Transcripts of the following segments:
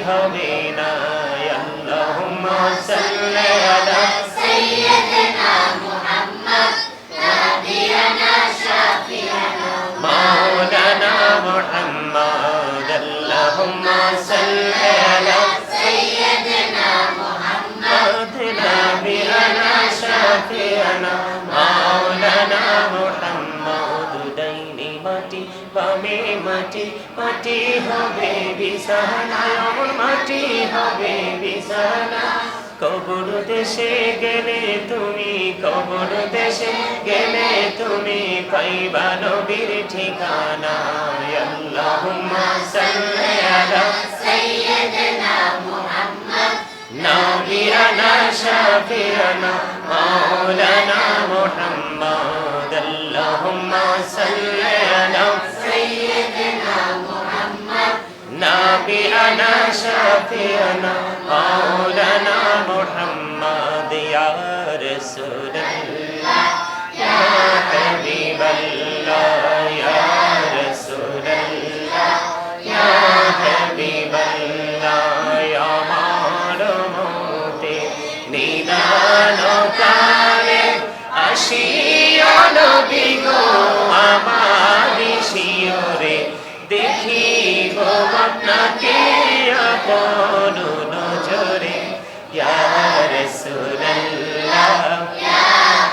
হবে না আল্লাহুম্মা সাল্লি আলা সাইয়্যিদিনা মুহাম্মদ নাবিয়ানা শাফিয়ানা মাওলানা মুহাম্মদ আল্লাহুম্মা সাল্লি আলা সাইয়্যিদিনা মুহাম্মদ নাবিয়ানা শাফিয়ানা মাওলানা মুহাম্মদ ডাইনি মাটি বামে মাটি মাটি হবে বিছানা আমার মাটি হবে বিছানা কবর দেশে গেলে তুমি কবর দেশে গেলে তুমি পাইবা নবীর ঠিকানা আল্লাহুম্মা সাল্লি আলা সাইয়্যিদিনা মুহাম্মদ নাবিয়ানা শাফিয়ানা মাওলানা মুহাম্মদ আল্লাহুম্মা সাল্লি আলা সাইয়্যিদিনা মুহাম্মদ নাবিয়ানা শাফিয়ানা মাওলানা মুহাম্মদ ইয়া রাসূলুল্লাহ ইয়া হাবিবাল্লাহ ইয়া রাসূলুল্লাহ ইয়া হাবিবাল্লাহ ইয়া মারমতে নিদান কালে আসিয়া নবী গো আমার শিয়রে দেখিব আপনাকে আপন নজরে ইয়া রাসূলুল্লাহ ইয়া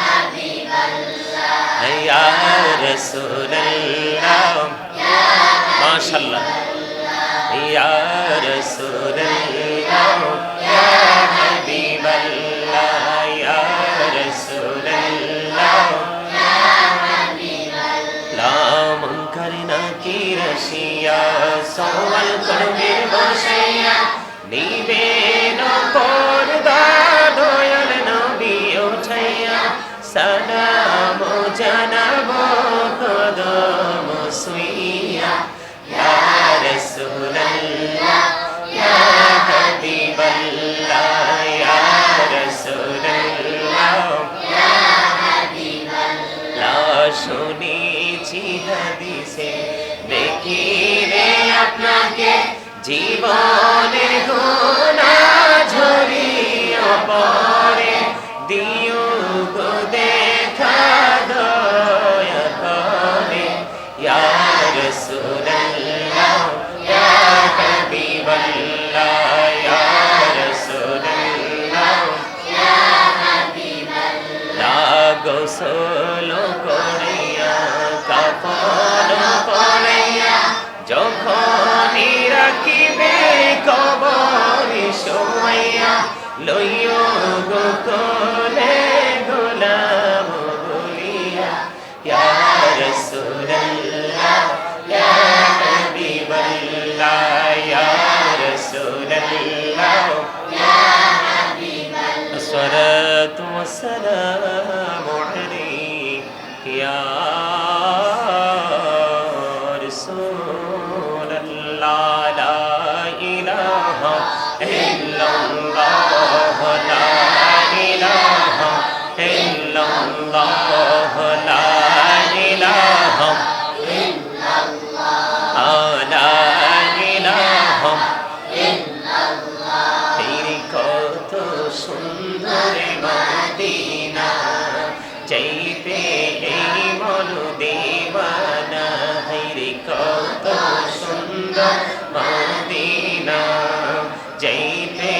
হাবিবাল্লাহ ইয়া রাসূলুল্লাহ ইয়া মাশাআল্লাহ ইয়া রাসূলুল্লাহ ইয়া হাবিবাল্লাহ ইয়া রাসূলুল্লাহ ইয়া হাবিবাল্লাহ মুনকার নাকির রশিয়া সওয়াল করবে বসাইয়া নিবেন পর্দা দয়াল নবী উঠাইয়া সালাম জানাবো কদম সুইয়া ইয়া রাসূলুল্লাহ ইয়া হাবিবাল্লাহ ইয়া রাসূলুল্লাহ ইয়া হাবিবাল্লাহ শুনেছি হাদিসে দেখি রে আপনাকে জীবনের গুনাহ ঝরিয়া পড়ে দিও গো দেখা দয়া করে ইয়া রাসূলুল্লাহ ইয়া হাবিবাল্লাহ ইয়া রাসূলুল্লাহ ইয়া হাবিবাল্লাহ গোসল করিয়া কাফন পরাইয়া যখনই রাখিবে কবরে শোয়াইয়া লইও গো কোলে গোলাম বলিয়া ইয়া রাসূলুল্লাহ ইয়া হাবিবাল্লাহ ইয়া রাসূলুল্লাহ ইয়া হাবিবাল্লাহ আসসালাতু ওয়াসসালামু আলাইকা ইয়া চাইতে এই মন দেওয়ানা হাইরে কত সুন্দর মদিনা যাইতে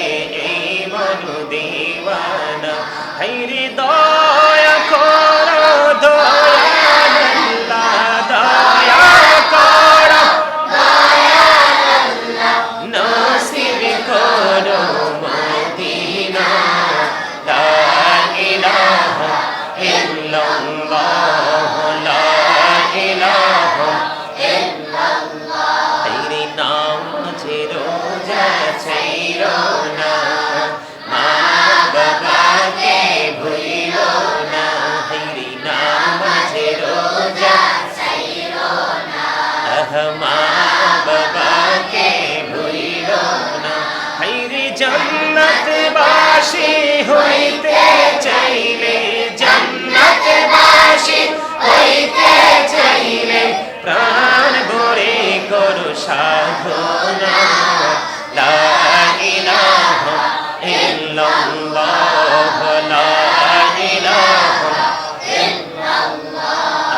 এই মন দেওয়ানা হাইরে দয়া করো দয়াল্লাহ দয়া করো দয়াল্লাহ নসিব করো মদিনা লা ইলাহা ইল্লাল্লাহ লা ইলাহা ইল্লাল্লাহ তেরে নামাজে রোজা ছাইরো না মা বাবাকে ভুলিও না তেরে নামাজে রোজা ছাইরো না মা বাবাকে ভুলিও না তেরে জান্নাত বাসী হইতে চাইলে জান্নাতবাসী হইতে চাইলে প্রাণ ভরে করো সাধনা লা ইল্লাল্লাহ লা ইলাহা ইল্লাল্লাহ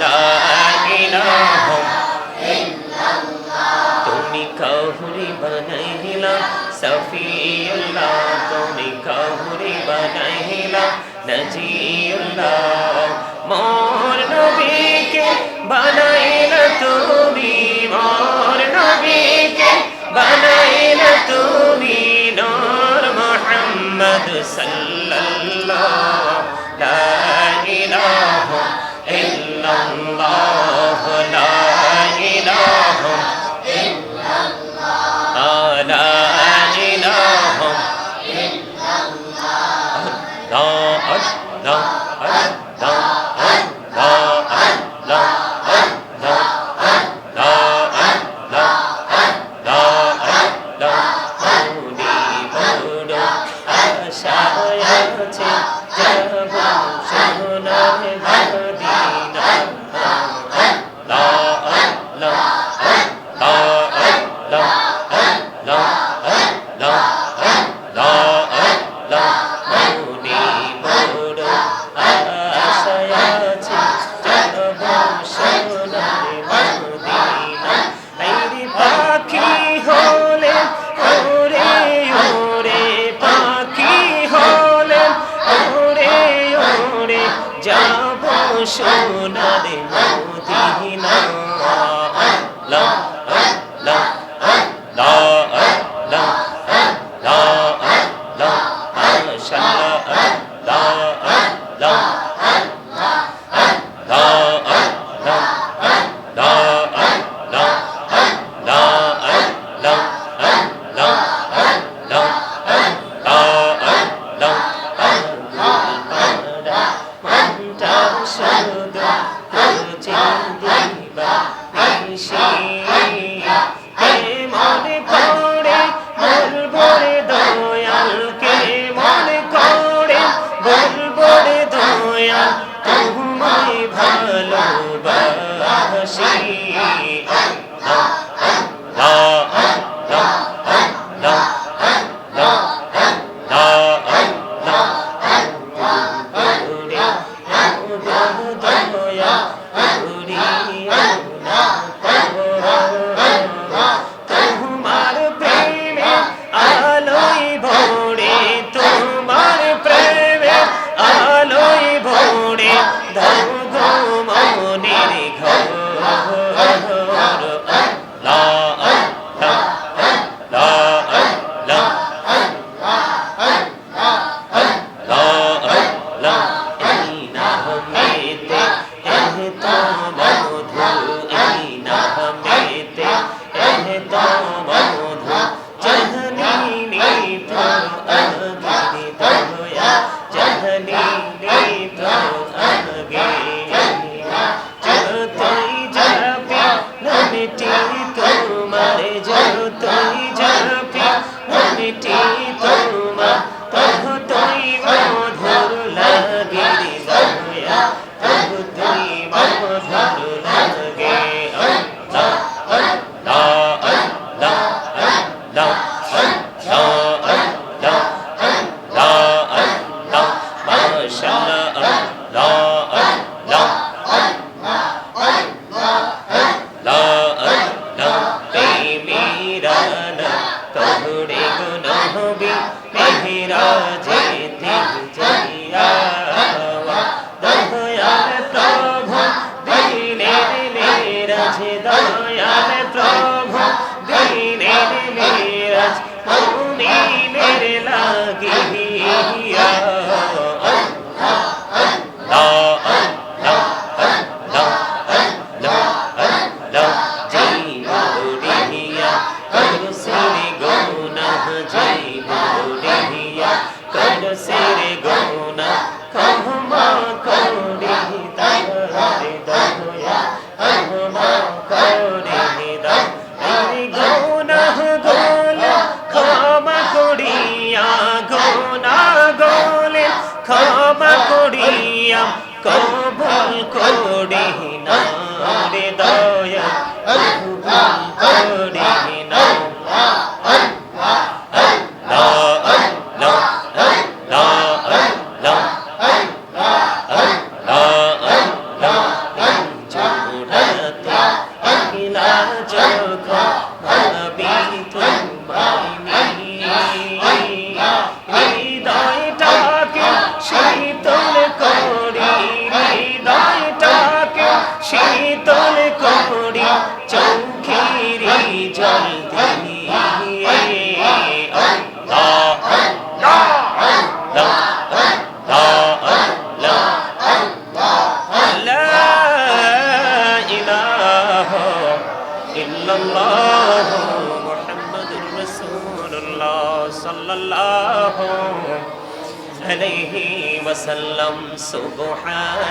লা ইলাহা ইল্লাল্লাহ তুমি কাউরি বানাইলা সফিউল্লাহ তুমি কাউরি বানাইলা নজিউল্লাহ মোর নবীকে বানাইলা তুমি মোর নবীকে বানাইলা তুমি নূর মুহাম্মদ সাল্লাল্লাহু লা ইলাহা ইল্লাল্লাহ লা ইলাহা ইল্লাল্লাহ লা ইলাহা ইল্লাল্লাহ আল্লাহ আল্লাহ সোনার মদিনা আল্লাহ আল্লাহ আল্লাহ আল্লাহ আল্লাহ আল্লাহ মাশাআল্লাহ আল্লাহ আল্লাহ কবুল করে না রে দয়া কবুল করে না আল্লাহ আল্লাহ ভাবি তোমায় নিয়ে হৃদয়টাকে শীতল করি হৃদয়টাকে শীতল করি চোখের জল দিয়ে আল্লাহ সাল্লাল্লাহু আলাইহি ওয়াসাল্লাম সুবহান